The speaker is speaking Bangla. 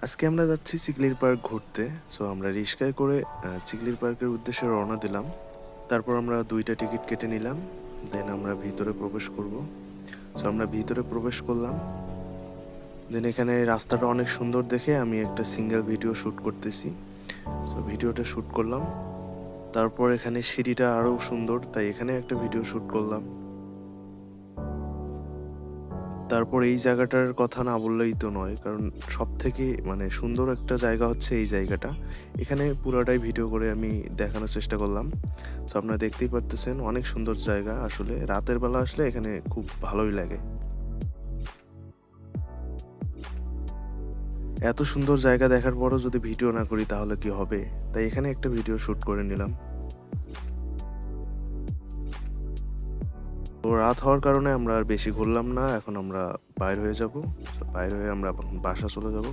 আজকে আমরা যাচ্ছি চিকলির পার্ক ঘুরতে। সো আমরা রিক্সায় করে চিকলির পার্কের উদ্দেশ্যে রওনা দিলাম। তারপর আমরা ২ টা টিকিট কেটে নিলাম। দেন আমরা ভিতরে প্রবেশ করব। সো আমরা ভিতরে প্রবেশ করলাম। দেন এখানে রাস্তাটা অনেক সুন্দর দেখে আমি একটা সিঙ্গেল ভিডিও শ্যুট করতেছি। সো ভিডিওটা শ্যুট করলাম। তারপর এখানে সিঁড়িটা আরও সুন্দর, তাই এখানে একটা ভিডিও শ্যুট করলাম। তারপর এই জায়গাটার কথা না বললেই তো নয়, কারণ সবথেকে সুন্দর একটা জায়গা হচ্ছে এই জায়গাটা। এখানে পুরাটাই ভিডিও করে আমি দেখানোর চেষ্টা করলাম। সো আপনারা দেখতেই পারতেছেন, অনেক সুন্দর জায়গা। আসলে রাতের বেলা আসলে এখানে খুব ভালোই লাগে। এত সুন্দর জায়গা দেখার পরও যদি ভিডিও না করি তাহলে কি হবে? তাই এখানে একটা ভিডিও শ্যুট করে নিলাম। তো রাত হওয়ার কারণে আমরা আর বেশি ঘুরলাম না। এখন আমরা বাইর হয়ে যাব। বাইর হয়ে আমরা এখন বাসা চলে যাব।